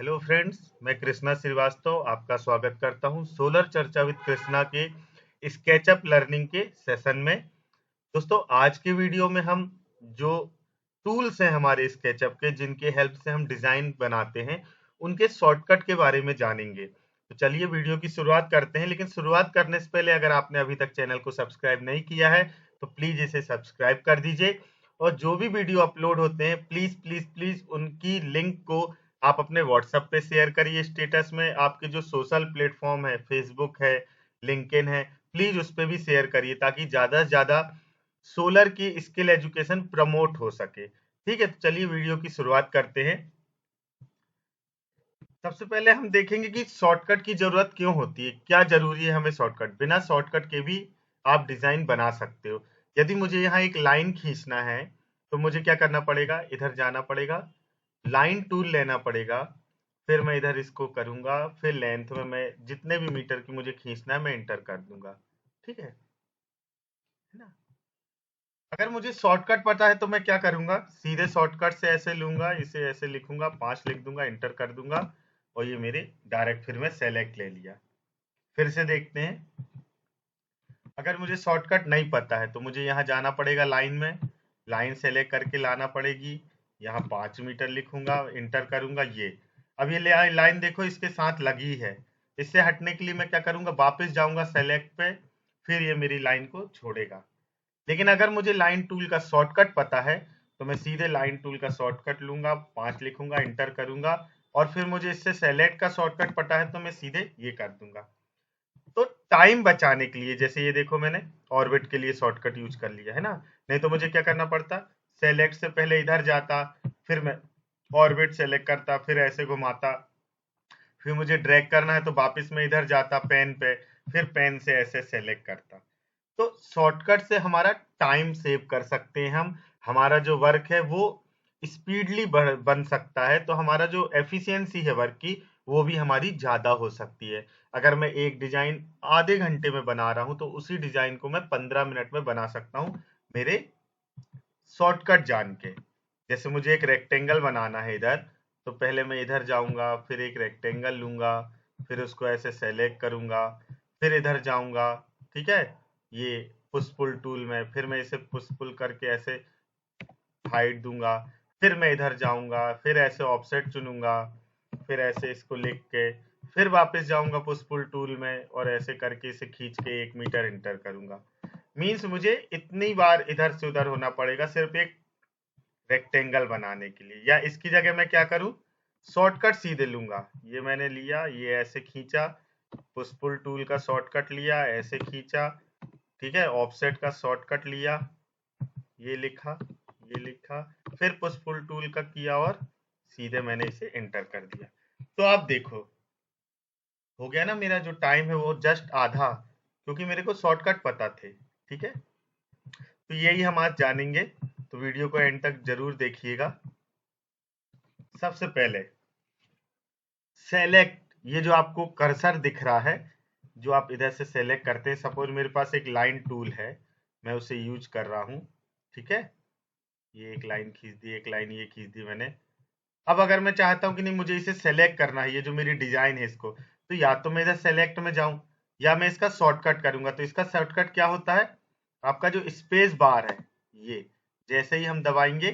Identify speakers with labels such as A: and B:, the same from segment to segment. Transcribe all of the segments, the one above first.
A: Hello friends, मैं कृष्णा श्रीवास्तव आपका स्वागत करता हूं सोलर चर्चा विद कृष्णा के स्केचअप लर्निंग के सेशन में। दोस्तों, आज के वीडियो में हम जो टूल्स हैं हमारे स्केचअप के, जिनके हेल्प से हम डिजाइन बनाते हैं, उनके शॉर्टकट के बारे में जानेंगे। तो चलिए वीडियो की शुरुआत करते हैं। लेकिन शुरुआत करने से पहले अगर आपने अभी तक चैनल को सब्सक्राइब नहीं किया है तो प्लीज इसे सब्सक्राइब कर दीजिए। और जो भी वीडियो अपलोड होते हैं, प्लीज प्लीज प्लीज उनकी लिंक को आप अपने व्हाट्सएप पे शेयर करिए। स्टेटस में आपके जो सोशल प्लेटफॉर्म है, फेसबुक है, लिंक्डइन है, प्लीज उस पर भी शेयर करिए ताकि ज्यादा से ज्यादा सोलर की स्किल एजुकेशन प्रमोट हो सके। ठीक है, तो चलिए वीडियो की शुरुआत करते हैं। सबसे पहले हम देखेंगे कि शॉर्टकट की जरूरत क्यों होती है, क्या जरूरी है हमें शॉर्टकट। बिना शॉर्टकट के भी आप डिजाइन बना सकते हो। यदि मुझे यहाँ एक लाइन खींचना है तो मुझे क्या करना पड़ेगा, इधर जाना पड़ेगा, लाइन टूल लेना पड़ेगा, फिर मैं इधर इसको करूंगा, फिर लेंथ में मैं जितने भी मीटर की मुझे खींचना है मैं इंटर कर दूंगा। ठीक है ना। अगर मुझे शॉर्टकट पता है तो मैं क्या करूंगा, सीधे शॉर्टकट से ऐसे लूंगा, इसे ऐसे लिखूंगा, 5 लिख दूंगा, इंटर कर दूंगा, और ये मेरे डायरेक्ट फिर मैं सेलेक्ट ले लिया। फिर से देखते हैं। अगर मुझे शॉर्टकट नहीं पता है तो मुझे यहाँ जाना पड़ेगा, लाइन में लाइन सेलेक्ट करके लाना पड़ेगी, यहाँ 5 मीटर लिखूंगा, इंटर करूंगा। ये अब ये लाइन देखो इसके साथ लगी है। इससे हटने के लिए मैं क्या करूंगा, वापस जाऊंगा सेलेक्ट पे, फिर ये मेरी लाइन को छोड़ेगा। लेकिन अगर मुझे लाइन टूल का शॉर्टकट पता है तो मैं सीधे लाइन टूल का शॉर्टकट लूंगा, 5 लिखूंगा, इंटर करूंगा, और फिर मुझे इससे सेलेक्ट का शॉर्टकट पता है तो मैं सीधे ये कर दूंगा। तो टाइम बचाने के लिए, जैसे ये देखो मैंने ऑर्बिट के लिए शॉर्टकट यूज कर लिया है ना। नहीं तो मुझे क्या करना पड़ता, सेलेक्ट से पहले इधर जाता, फिर मैं ऑर्बिट सेलेक्ट करता, फिर ऐसे घुमाता, फिर मुझे ड्रैग करना है तो वापस मैं इधर जाता पेन पे, फिर पेन से ऐसे सेलेक्ट करता। तो शॉर्टकट से हमारा टाइम सेव कर सकते हैं हम। हमारा जो वर्क है वो स्पीडली बन सकता है, तो हमारा जो एफिशिएंसी है वर्क की वो भी हमारी ज्यादा हो सकती है। अगर मैं एक डिजाइन आधे घंटे में बना रहा हूं तो उसी डिजाइन को मैं 15 मिनट में बना सकता हूं, मेरे शॉर्टकट जान के। जैसे मुझे एक रेक्टेंगल बनाना है इधर, तो पहले मैं इधर जाऊंगा, फिर एक रेक्टेंगल लूंगा, फिर उसको ऐसे सेलेक्ट करूंगा, फिर इधर जाऊंगा। ठीक है, ये पुश पुल टूल में, फिर मैं इसे पुश पुल करके ऐसे हाइट दूंगा, फिर मैं इधर जाऊंगा, फिर ऐसे ऑफसेट चुनूंगा, फिर ऐसे इसको लिख के फिर वापस जाऊंगा पुश पुल टूल में, और ऐसे करके इसे खींच के 1 मीटर इंटर करूंगा। मीन्स मुझे इतनी बार इधर से उधर होना पड़ेगा सिर्फ एक रेक्टेंगल बनाने के लिए। या इसकी जगह मैं क्या करूं, शॉर्टकट सीधे लूंगा, ये मैंने लिया, ये ऐसे खींचा, पुश पुल टूल का शॉर्टकट लिया, ऐसे खींचा, ठीक है, ऑफसेट का शॉर्टकट लिया, ये लिखा, ये लिखा, फिर पुश पुल टूल का किया, और सीधे मैंने इसे एंटर कर दिया। तो आप देखो, हो गया ना, मेरा जो टाइम है वो जस्ट आधा, क्योंकि मेरे को शॉर्टकट पता थे। ठीक है, तो यही हम आज जानेंगे, तो वीडियो को एंड तक जरूर देखिएगा। सबसे पहले सेलेक्ट, ये जो आपको कर्सर दिख रहा है, जो आप इधर से सेलेक्ट करते हैं, सपोज मेरे पास एक लाइन टूल है, मैं उसे यूज कर रहा हूं। ठीक है, ये एक लाइन खींच दी, एक लाइन ये खींच दी मैंने। अब अगर मैं चाहता हूं कि नहीं, मुझे इसे सेलेक्ट करना है, ये जो मेरी डिजाइन है इसको, तो या तो मैं इधर सेलेक्ट में जाऊं, या मैं इसका शॉर्टकट करूंगा। तो इसका शॉर्टकट क्या होता है, आपका जो स्पेस बार है, ये जैसे ही हम दबाएंगे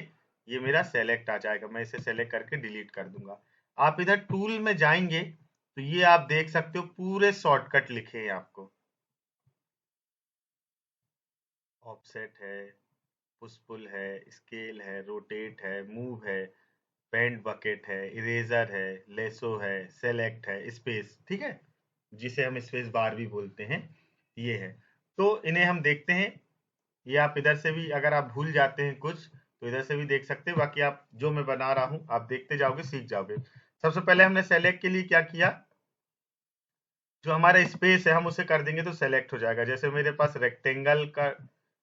A: ये मेरा सेलेक्ट आ जाएगा, मैं इसे सेलेक्ट करके डिलीट कर दूंगा। आप इधर टूल में जाएंगे तो ये आप देख सकते हो पूरे शॉर्टकट लिखे हैं आपको। ऑफसेट है, पुश पुल है, स्केल है, रोटेट है, मूव है, पेंट बकेट है, इरेजर है, लेसो है, सेलेक्ट है, स्पेस, ठीक है, जिसे हम स्पेस बार भी बोलते हैं, ये है। तो इन्हें हम देखते हैं। ये आप इधर से भी, अगर आप भूल जाते हैं कुछ तो इधर से भी देख सकते हैं, बाकी आप जो मैं बना रहा हूं आप देखते जाओगे, सीख जाओगे। सबसे पहले हमने सेलेक्ट के लिए क्या किया, जो हमारा स्पेस है हम उसे कर देंगे तो सेलेक्ट हो जाएगा। जैसे मेरे पास रेक्टेंगल का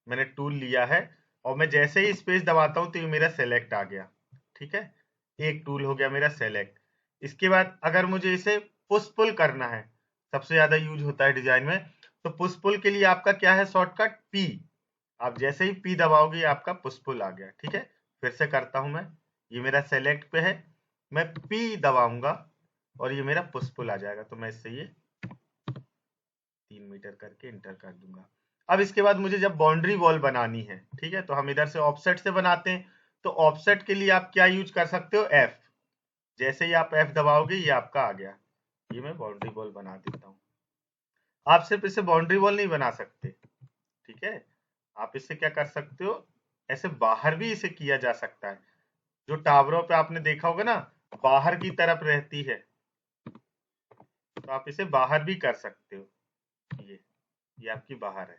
A: मैंने टूल लिया है, और मैं जैसे ही स्पेस दबाता हूं तो ये मेरा सेलेक्ट आ गया। ठीक है, एक टूल हो गया मेरा सेलेक्ट। इसके बाद अगर मुझे इसे पुश पुल करना है, सबसे ज्यादा यूज होता है डिजाइन में, तो पुश पुल के लिए आपका क्या है शॉर्टकट, पी। आप जैसे ही पी दबाओगे आपका पुश पुल आ गया। ठीक है, फिर से करता हूं मैं, ये मेरा सेलेक्ट पे है, मैं P दबाऊंगा और ये मेरा पुश पुल आ जाएगा। तो मैं इससे ये 3 मीटर करके इंटर कर दूंगा। अब इसके बाद मुझे जब बाउंड्री वॉल बनानी है, ठीक है, तो हम इधर से ऑफसेट से बनाते हैं। तो ऑफसेट के लिए आप क्या यूज कर सकते हो, F। जैसे ही आप F दबाओगे ये आपका आ गया। ये मैं बाउंड्री वॉल बना देता हूँ। आप सिर्फ इसे बाउंड्री वॉल नहीं बना सकते, ठीक है, आप इससे क्या कर सकते हो, ऐसे बाहर भी इसे किया जा सकता है। जो टावरों पे आपने देखा होगा ना, बाहर की तरफ रहती है, तो आप इसे बाहर भी कर सकते हो। ये आपकी बाहर है।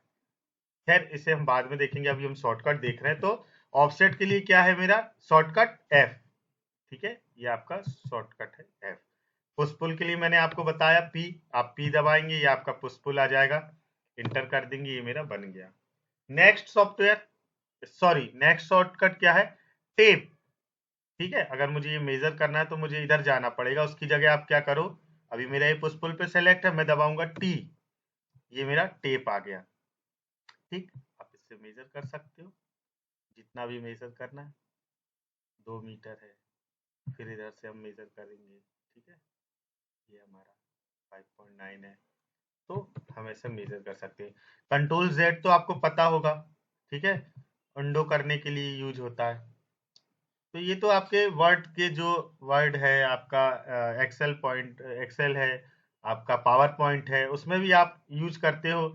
A: खैर इसे हम बाद में देखेंगे, अभी हम शॉर्टकट देख रहे हैं। तो ऑफसेट के लिए क्या है मेरा शॉर्टकट, F। ठीक है, ये आपका शॉर्टकट है F। पुश पुल के लिए मैंने आपको बताया P, आप P दबाएंगे ये आपका पुश पुल आ जाएगा, इंटर कर देंगे, ये मेरा बन गया। Next software, sorry next shortcut क्या है, टेप। ठीक है, अगर मुझे ये मेजर करना है तो मुझे इधर जाना पड़ेगा, उसकी जगह आप क्या करो, अभी मेरा ये पुश पुल पे सेलेक्ट है, मैं दबाऊंगा T, ये मेरा टेप आ गया। ठीक, आप इससे मेजर कर सकते हो जितना भी मेजर करना है। 2 मीटर है, फिर इधर से हम मेजर करेंगे, ठीक है, ये हमारा 5.9 है। तो हम ऐसे मेजर कर सकते हैं। कंट्रोल Z तो आपको पता होगा, ठीक है, अंडो करने के लिए यूज होता है। तो ये तो आपके वर्ड के जो वर्ड है आपका, एक्सेल है, आपका पावर पॉइंट है, उसमें भी आप यूज करते हो।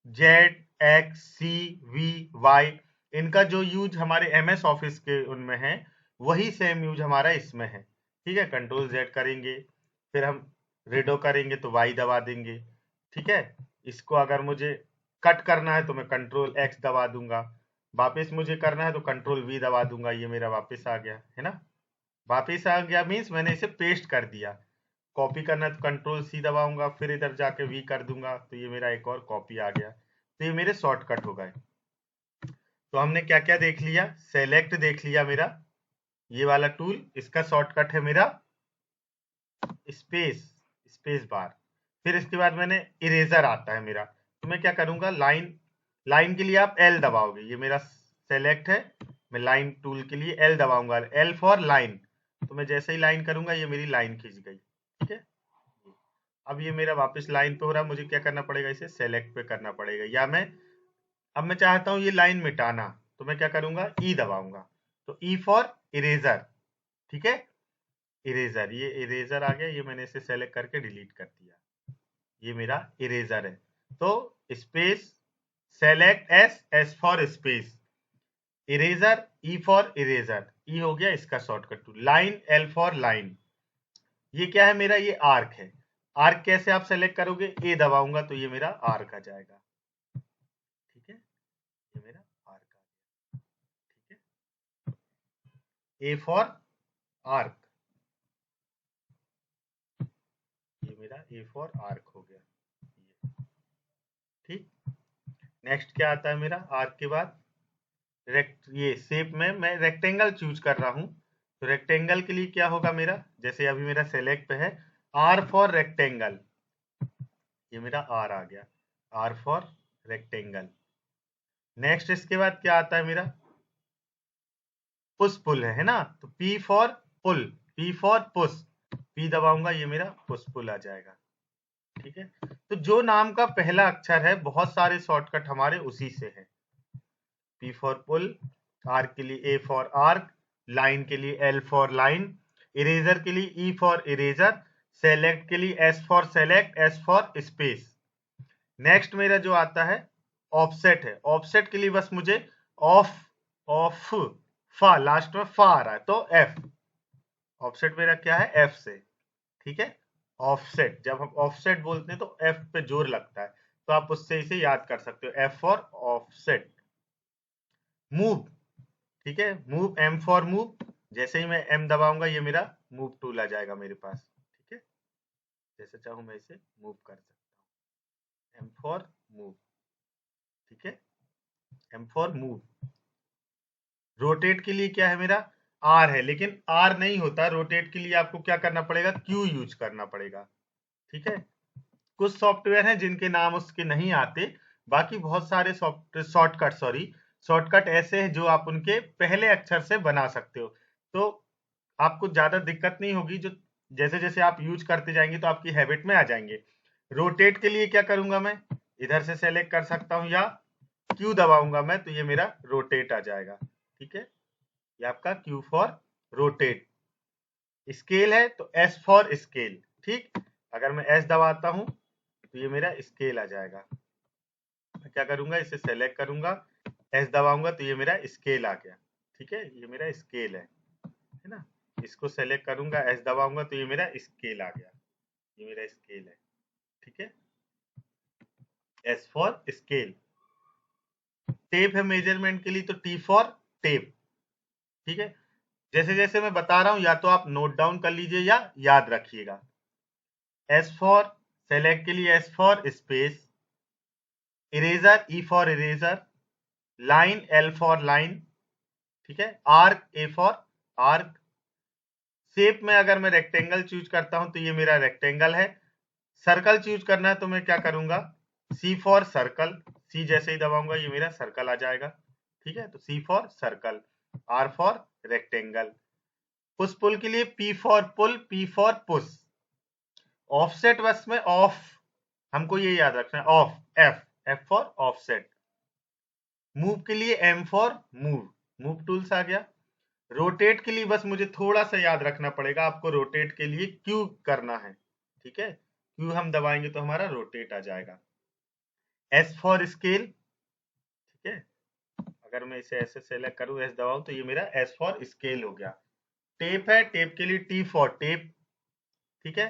A: Z, X, C, V, Y, इनका जो यूज हमारे MS ऑफिस के उनमें है, वही सेम यूज हमारा इसमें है। ठीक है, कंट्रोल Z करेंगे, फिर हम रेडो करेंगे तो Y दबा देंगे। ठीक है, इसको अगर मुझे कट करना है तो मैं कंट्रोल X दबा दूंगा, वापस मुझे करना है तो कंट्रोल V दबा दूंगा, ये मेरा वापस आ गया है ना। वापस आ गया मीन्स मैंने इसे पेस्ट कर दिया। कॉपी करना है तो कंट्रोल C दबाऊंगा, फिर इधर जाके V कर दूंगा, तो ये मेरा एक और कॉपी आ गया। तो ये मेरे शॉर्टकट हो गए। तो हमने क्या क्या देख लिया, सेलेक्ट देख लिया मेरा, ये वाला टूल, इसका शॉर्टकट है मेरा स्पेस, स्पेस बार। फिर इसके बाद मैंने इरेजर आता है मेरा, तो मैं क्या करूंगा, लाइन, लाइन के लिए आप L दबाओगे, ये मेरा सेलेक्ट है, मैं लाइन टूल के लिए L दबाऊंगा, L फॉर लाइन। तो मैं जैसे ही लाइन करूंगा ये मेरी लाइन खींच गई। ठीक है, अब ये मेरा वापस लाइन पे हो रहा है, मुझे क्या करना पड़ेगा, इसे सेलेक्ट पे करना पड़ेगा, या मैं अब मैं चाहता हूं ये लाइन मिटाना, तो मैं क्या करूंगा, E दबाऊंगा, तो E फॉर इरेजर। ठीक है, इरेजर, ये इरेजर आ गया, ये मैंने इसे सेलेक्ट करके डिलीट कर दिया, ये मेरा इरेजर है। तो space, select S, S for space, eraser, E for eraser, E हो गया इसका shortcut to, line, L for line. ये क्या है मेरा, ये आर्क है। आर्क कैसे आप सेलेक्ट करोगे, A दबाऊंगा तो ये मेरा आर्क आ जाएगा। ठीक है, ये मेरा आर्क आ गया। ठीक है, A फॉर आर्क, ये मेरा A फॉर आर्क हो गया। ठीक, नेक्स्ट क्या आता है मेरा, आर्क के बाद ये शेप में मैं रेक्टेंगल चूज कर रहा हूं, तो रेक्टेंगल के लिए क्या होगा मेरा, जैसे अभी मेरा सेलेक्ट पे है R फॉर रेक्टेंगल, ये मेरा R आ गया, R फॉर रेक्टेंगल। नेक्स्ट इसके बाद क्या आता है मेरा, पुश पुल है ना, तो P for pull, P for push, P दबाऊंगा ये मेरा पुश पुल आ जाएगा। ठीक है, तो जो नाम का पहला अक्षर है बहुत सारे शॉर्टकट हमारे उसी से है। P फॉर पुल, R के लिए A फॉर आर्क, लाइन के लिए L फॉर लाइन, इरेजर के लिए E फॉर इरेजर, सेलेक्ट के लिए S for select, S for space. Next मेरा जो आता है ऑफसेट है, ऑफसेट के लिए बस मुझे ऑफ, ऑफ, फा, लास्ट में फा आ रहा है तो F, ऑफसेट मेरा क्या है F से। ठीक है, ऑफसेट, जब हम ऑफसेट बोलते हैं तो F पे जोर लगता है, तो आप उससे इसे याद कर सकते हो, F फॉर ऑफसेट। मूव, ठीक है, मूव, M फॉर मूव, जैसे ही मैं M दबाऊंगा ये मेरा मूव टूल आ जाएगा मेरे पास। ठीक है, जैसे चाहूं मैं इसे मूव कर सकता हूँ, M फॉर मूव। ठीक है, M फॉर मूव। रोटेट के लिए क्या है मेरा, R है, लेकिन R नहीं होता रोटेट के लिए, आपको क्या करना पड़ेगा, Q यूज करना पड़ेगा। ठीक है, कुछ सॉफ्टवेयर हैं जिनके नाम उसके नहीं आते, बाकी बहुत सारे शॉर्टकट, सॉरी शॉर्टकट ऐसे हैं जो आप उनके पहले अक्षर से बना सकते हो। तो आपको ज्यादा दिक्कत नहीं होगी, जो जैसे जैसे आप यूज करते जाएंगे तो आपकी हैबिट में आ जाएंगे। रोटेट के लिए क्या करूंगा मैं, इधर से सेलेक्ट कर सकता हूं या क्यू दबाऊंगा मैं, तो ये मेरा रोटेट आ जाएगा। ठीक है, ये आपका क्यू फॉर रोटेट। स्केल है तो एस फॉर स्केल। ठीक, अगर मैं एस दबाता हूं तो ये मेरा स्केल आ जाएगा। मैं क्या करूंगा, इसे सेलेक्ट करूंगा, एस दबाऊंगा तो ये मेरा स्केल आ गया। ठीक है, ये मेरा स्केल है ना। इसको सेलेक्ट करूंगा, एस दबाऊंगा तो ये मेरा स्केल आ गया, ये मेरा स्केल है। ठीक है, एस फॉर स्केल। टेप है मेजरमेंट के लिए तो टी फॉर टेप। ठीक है, जैसे जैसे मैं बता रहा हूं या तो आप नोट डाउन कर लीजिए या याद रखिएगा। एस फॉर सेलेक्ट के लिए S for space, eraser E for eraser, line L for line. ठीक है, arc A for arc. Shape में अगर मैं रेक्टेंगल चूज करता हूं तो ये मेरा रेक्टेंगल है। सर्कल चूज करना है तो मैं क्या करूंगा, सी फॉर सर्कल। सी जैसे ही दबाऊंगा ये मेरा सर्कल आ जाएगा। ठीक है, तो C for circle, R for rectangle. Push pull के लिए P for pull, P for push. Offset बस में ऑफ, हमको ये याद रखना है, off, F, F for offset. Move के लिए M for move, move tools आ गया। रोटेट के लिए बस मुझे थोड़ा सा याद रखना पड़ेगा, आपको रोटेट के लिए क्यू करना है। ठीक है, क्यू हम दबाएंगे तो हमारा रोटेट आ जाएगा। S for scale. ठीक है, अगर मैं इसे ऐसे सेलेक्ट करूं, एस दबाऊं तो ये मेरा एस फॉर स्केल हो गया। टेप है, टेप के लिए टी फॉर टेप। ठीक है,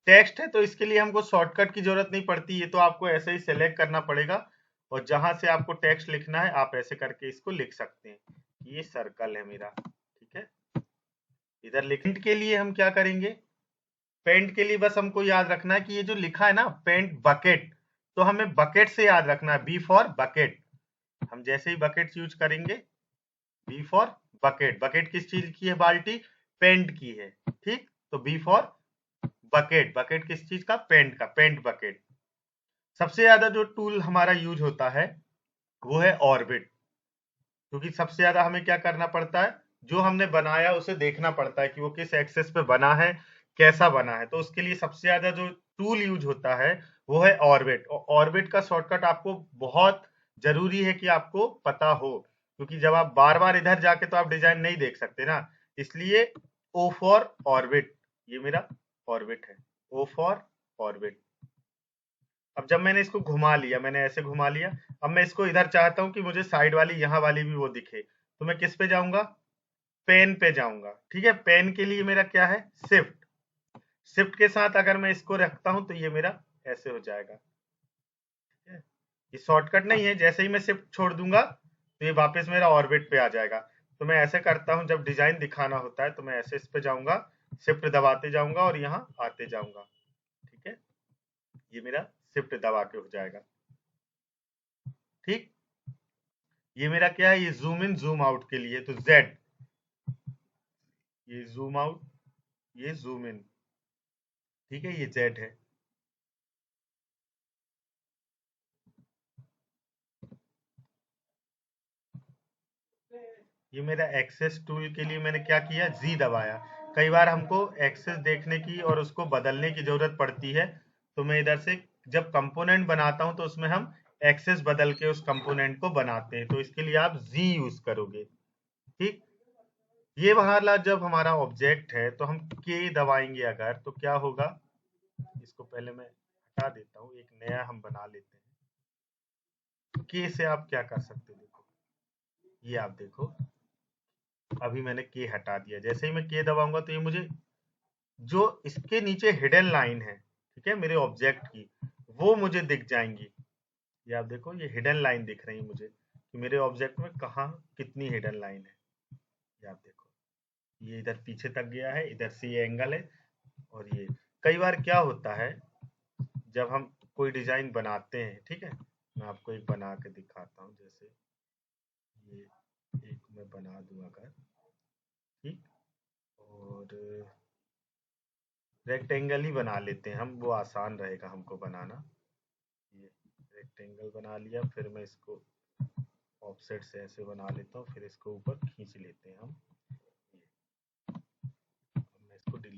A: टेक्स्ट है तो इसके लिए हमको शॉर्टकट की जरूरत नहीं पड़ती, ये तो आपको ऐसे ही सेलेक्ट करना पड़ेगा और जहां से आपको टेक्स्ट लिखना है आप ऐसे करके इसको लिख सकते हैं। ये सर्कल है मेरा। ठीक है, इधर लिखने के लिए हम क्या करेंगे, पेंट के लिए बस हमको याद रखना है कि ये जो लिखा है ना पेंट बकेट, तो हमें बकेट से याद रखना है, बी फॉर बकेट। हम जैसे ही बकेट यूज करेंगे, बी फॉर बकेट। बकेट किस चीज की है, बाल्टी, पेंट की है। ठीक, तो बी फॉर बकेट, बकेट किस चीज का, पेंट का, पेंट बकेट। सबसे ज्यादा जो टूल हमारा यूज होता है वो है ऑर्बिट, क्योंकि सबसे ज्यादा हमें क्या करना पड़ता है, जो हमने बनाया उसे देखना पड़ता है कि वो किस एक्सेस पे बना है, कैसा बना है। तो उसके लिए सबसे ज्यादा जो टूल यूज होता है वो है ऑर्बिट। और ऑर्बिट का शॉर्टकट आपको बहुत जरूरी है कि आपको पता हो, क्योंकि जब आप बार बार इधर जाके तो आप डिजाइन नहीं देख सकते ना, इसलिए ओ फॉर ऑर्बिट, ये मेरा ऑर्बिट है, ओ फॉर ऑर्बिट। अब जब मैंने इसको घुमा लिया, मैंने ऐसे घुमा लिया, अब मैं इसको इधर चाहता हूं कि मुझे साइड वाली, यहाँ वाली भी वो दिखे, तो मैं किस पे जाऊंगा, पेन पे जाऊंगा। ठीक है, पेन के लिए मेरा क्या है, शिफ्ट। शिफ्ट के साथ अगर मैं इसको रखता हूं तो ये मेरा ऐसे हो जाएगा। ठीक है, ये शॉर्टकट नहीं है, जैसे ही मैं शिफ्ट छोड़ दूंगा तो ये वापस मेरा ऑर्बिट पे आ जाएगा। तो मैं ऐसे करता हूं, जब डिजाइन दिखाना होता है तो मैं ऐसे इस पे जाऊंगा, शिफ्ट दबाते जाऊंगा और यहाँ आते जाऊंगा। ठीक है, ये मेरा शिफ्ट दबा के हो जाएगा। ठीक, ये मेरा क्या है, ये जूम इन जूम आउट के लिए, तो जेड, ये जूम आउट, ये जूम इन। ठीक है, ये जेड है। ये मेरा एक्सेस टूल के लिए मैंने क्या किया, जी दबाया। कई बार हमको एक्सेस देखने की और उसको बदलने की जरूरत पड़ती है, तो मैं इधर से जब कंपोनेंट बनाता हूं तो उसमें हम एक्सेस बदल के उस कंपोनेंट को बनाते हैं, तो इसके लिए आप जी यूज करोगे। ठीक, ये वाला जब हमारा ऑब्जेक्ट है तो हम के दबाएंगे अगर, तो क्या होगा, इसको पहले मैं हटा देता हूँ, एक नया हम बना लेते हैं। तो के से आप क्या कर सकते हो, देखो, ये आप देखो, अभी मैंने के हटा दिया, जैसे ही मैं के दबाऊंगा तो ये मुझे जो इसके नीचे हिडन लाइन है, ठीक है, मेरे ऑब्जेक्ट की, वो मुझे दिख जाएंगी। ये आप देखो, ये हिडन लाइन दिख रही है मुझे कि मेरे ऑब्जेक्ट में कहाँ कितनी हिडन लाइन है। ये आप देखो, ये इधर पीछे तक गया है, इधर से ये एंगल है। और ये कई बार क्या होता है, जब हम कोई डिजाइन बनाते हैं, ठीक है, मैं आपको एक बना के दिखाता हूँ, जैसे ये एक मैं बना दूं अगर, ठीक, और रेक्टेंगल ही बना लेते हैं हम, वो आसान रहेगा हमको बनाना। ये रेक्टेंगल बना लिया, फिर मैं इसको ऑफसेट से ऐसे बना लेता हूँ, फिर इसको ऊपर खींच लेते हैं हम।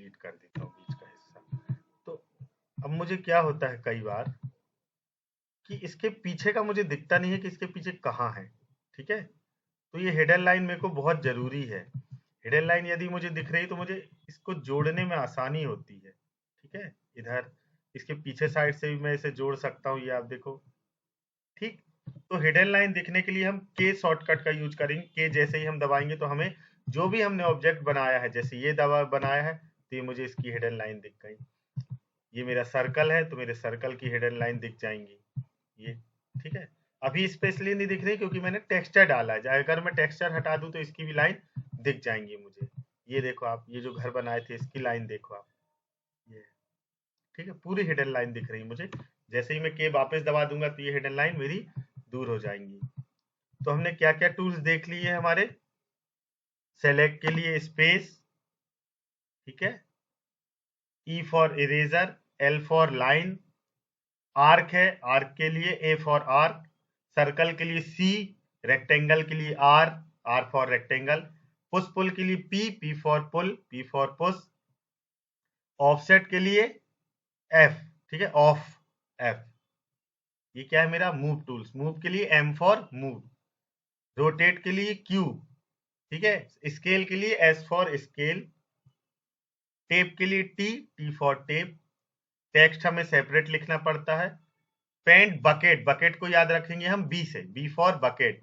A: डिलीट कर देता हूँ बीच का हिस्सा। तो अब मुझे क्या होता है कई बार कि इसके पीछे का मुझे दिखता नहीं है कि इसके पीछे कहाँ है। ठीक है, तो ये हिडन लाइन मेरे को बहुत जरूरी है। हिडन लाइन यदि मुझे दिख रही तो मुझे इसको जोड़ने में आसानी होती है। ठीक है, इधर इसके पीछे साइड से भी मैं इसे जोड़ सकता हूँ, ये आप देखो। ठीक, तो हिडन लाइन दिखने के लिए हम के शॉर्टकट का यूज करेंगे। के जैसे ही हम दबाएंगे तो हमें जो भी हमने ऑब्जेक्ट बनाया है, जैसे ये दबा बनाया है तो ये मुझे इसकी हिडन लाइन दिख गई। ये मेरा सर्कल है तो मेरे सर्कल की हिडन लाइन दिख जाएंगी ये। ठीक है, अभी इस पे इसलिए नहीं दिख रही क्योंकि मैंने टेक्सचर डाला है। अगर मैं टेक्सचर हटा दूं तो इसकी भी लाइन दिख जाएंगी मुझे। ये देखो आप, ये जो घर बनाए थे इसकी लाइन देखो आप, ये। ठीक है, पूरी हिडन लाइन दिख रही है मुझे। जैसे ही मैं के वापस दबा दूंगा तो ये हिडन लाइन मेरी दूर हो जाएंगी। तो हमने क्या क्या टूल्स देख लिए हमारे। सेलेक्ट के लिए स्पेस, ठीक है, E for eraser, L for line, arc है, आर्क के लिए ए फॉर आर्क, सर्कल के लिए सी, रेक्टेंगल के लिए R, R for rectangle, push pull के लिए P, P for pull, P for push, offset के लिए एफ, ठीक है, ऑफ एफ। ये क्या है मेरा मूव टूल्स, मूव के लिए एम फॉर मूव, रोटेट के लिए क्यू, ठीक है, स्केल के लिए एस फॉर स्केल, टेप के लिए T, T for tape, text हमें सेपरेट लिखना पड़ता है। पेंट बकेट, बकेट को याद रखेंगे हम बी से, बी फॉर बकेट।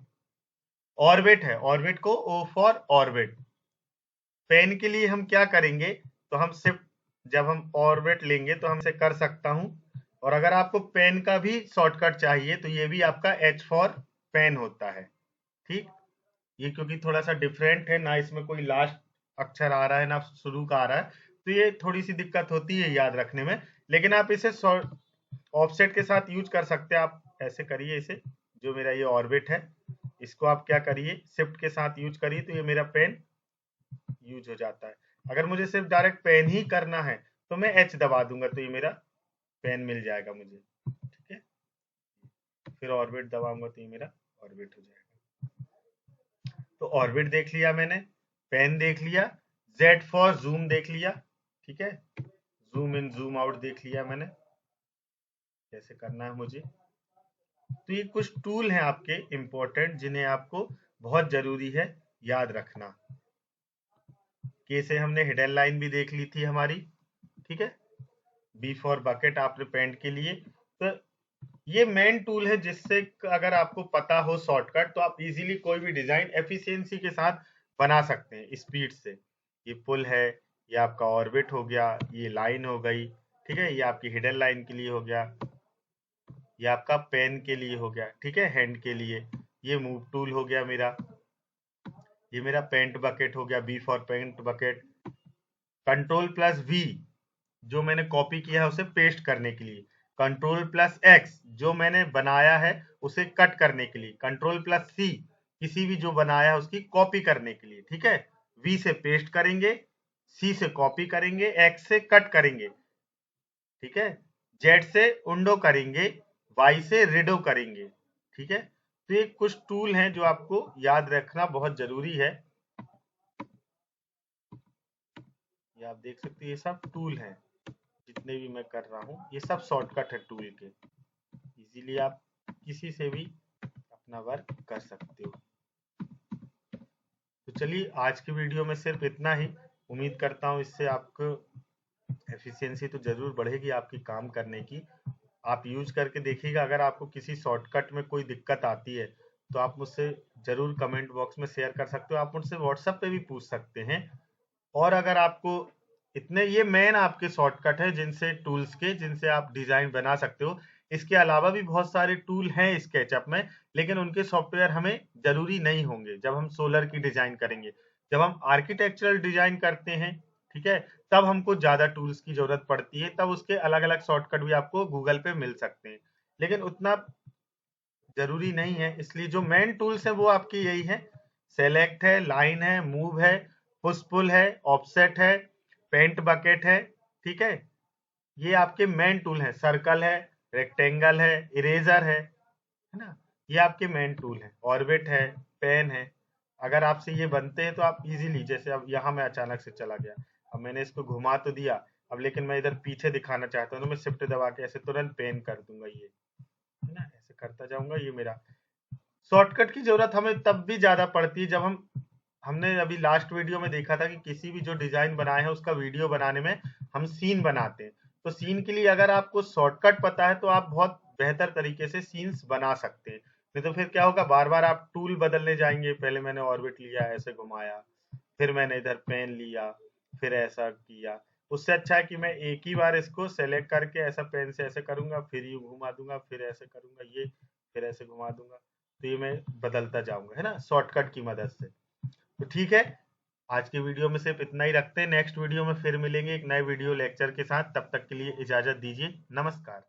A: ऑर्बिट है, ऑर्बिट को ओ फॉर ऑर्बिट। पेन के लिए हम क्या करेंगे, तो हम शिफ्ट, जब हम ऑर्बिट लेंगे तो हम इसे कर सकता हूं। और अगर आपको पेन का भी शॉर्टकट चाहिए तो ये भी आपका एच फॉर पेन होता है। ठीक, ये क्योंकि थोड़ा सा डिफरेंट है ना, इसमें कोई लास्ट अक्षर आ रहा है ना शुरू का आ रहा है, तो ये थोड़ी सी दिक्कत होती है याद रखने में। लेकिन आप इसे ऑफसेट के साथ यूज कर सकते हैं। आप ऐसे करिए इसे, जो मेरा ये ऑर्बिट है इसको आप क्या करिए, शिफ्ट के साथ यूज करिए तो ये मेरा पेन यूज हो जाता है। अगर मुझे सिर्फ डायरेक्ट पेन ही करना है तो मैं एच दबा दूंगा तो ये मेरा पेन मिल जाएगा मुझे। ठीक है, फिर ऑर्बिट दबाऊंगा तो ये मेरा ऑर्बिट हो जाएगा। तो ऑर्बिट देख लिया मैंने, पेन देख लिया, जेड फॉर जूम देख लिया, ठीक है, जूम इन जूम आउट देख लिया मैंने, कैसे करना है मुझे। तो ये कुछ टूल हैं आपके इंपॉर्टेंट जिन्हें आपको बहुत जरूरी है याद रखना। के से हमने हिडन लाइन भी देख ली थी हमारी, ठीक है, बी फॉर बकेट आपने पेंट के लिए। तो ये मेन टूल है जिससे अगर आपको पता हो शॉर्टकट तो आप इजीली कोई भी डिजाइन एफिशिएंसी के साथ बना सकते हैं, स्पीड से। ये पुल है, ये आपका ऑर्बिट हो गया, ये लाइन हो गई, ठीक है, ये आपकी हिडन लाइन के लिए हो गया, ये आपका पेन के लिए हो गया, ठीक है, हैंड के लिए। ये मूव टूल हो गया मेरा, ये मेरा पेंट बकेट हो गया, B for paint bucket. Control plus V जो मैंने कॉपी किया है उसे पेस्ट करने के लिए, कंट्रोल प्लस एक्स जो मैंने बनाया है उसे कट करने के लिए, कंट्रोल प्लस सी किसी भी जो बनाया है उसकी कॉपी करने के लिए, ठीक है। वी से पेस्ट करेंगे, सी से कॉपी करेंगे, एक्स से कट करेंगे, ठीक है, जेड से उंडो करेंगे, वाई से रिडो करेंगे, ठीक है। तो ये कुछ टूल हैं जो आपको याद रखना बहुत जरूरी है। ये आप देख सकते हैं, ये सब टूल हैं जितने भी मैं कर रहा हूँ, ये सब शॉर्टकट है टूल के। इजीली आप किसी से भी अपना वर्क कर सकते हो। तो चलिए आज की वीडियो में सिर्फ इतना ही। उम्मीद करता हूँ इससे आपको एफिशिएंसी तो जरूर बढ़ेगी आपकी काम करने की। आप यूज करके देखिएगा, अगर आपको किसी शॉर्टकट में कोई दिक्कत आती है तो आप मुझसे जरूर कमेंट बॉक्स में शेयर कर सकते हो, आप मुझसे व्हाट्सएप पे भी पूछ सकते हैं। और अगर आपको इतने, ये मेन आपके शॉर्टकट है जिनसे टूल्स के, जिनसे आप डिजाइन बना सकते हो। इसके अलावा भी बहुत सारे टूल हैं स्केचअप में, लेकिन उनके सॉफ्टवेयर हमें जरूरी नहीं होंगे जब हम सोलर की डिजाइन करेंगे। जब हम आर्किटेक्चरल डिजाइन करते हैं, ठीक है, तब हमको ज्यादा टूल्स की जरूरत पड़ती है, तब उसके अलग अलग शॉर्टकट भी आपको गूगल पे मिल सकते हैं, लेकिन उतना जरूरी नहीं है। इसलिए जो मेन टूल्स है वो आपके यही है, सेलेक्ट है, लाइन है, मूव है, पुश पुल है, ऑफसेट है, पेंट बकेट है, ठीक है, ये आपके मेन टूल है। सर्कल है, रेक्टेंगल है, इरेजर है ना, ये आपके मेन टूल है। ऑर्बिट है, पेन है। अगर आपसे ये बनते हैं तो आप इजीली, जैसे अब यहाँ मैं अचानक से चला गया, अब मैंने इसको घुमा तो दिया, अब लेकिन मैं इधर पीछे दिखाना चाहता हूँ तो मैं शिफ्ट दबा के ऐसे तुरंत पेन कर दूंगा, ये है ना, ऐसे करता जाऊंगा। ये मेरा शॉर्टकट की जरूरत हमें तब भी ज्यादा पड़ती है जब हमने अभी लास्ट वीडियो में देखा था कि किसी भी जो डिजाइन बनाए है उसका वीडियो बनाने में हम सीन बनाते हैं। तो सीन के लिए अगर आपको शॉर्टकट पता है तो आप बहुत बेहतर तरीके से सीन्स बना सकते हैं। नहीं तो फिर क्या होगा, बार बार आप टूल बदलने जाएंगे, पहले मैंने ऑर्बिट लिया ऐसे घुमाया, फिर मैंने इधर पेन लिया, फिर ऐसा किया। उससे अच्छा है कि मैं एक ही बार इसको सेलेक्ट करके ऐसा पेन से ऐसे करूंगा, फिर यूं घुमा दूंगा, फिर ऐसे करूंगा ये, फिर ऐसे घुमा दूंगा। तो ये मैं बदलता जाऊंगा, है ना, शॉर्टकट की मदद से। तो ठीक है, आज के वीडियो में सिर्फ इतना ही रखते हैं। नेक्स्ट वीडियो में फिर मिलेंगे एक नए वीडियो लेक्चर के साथ। तब तक के लिए इजाजत दीजिए। नमस्कार।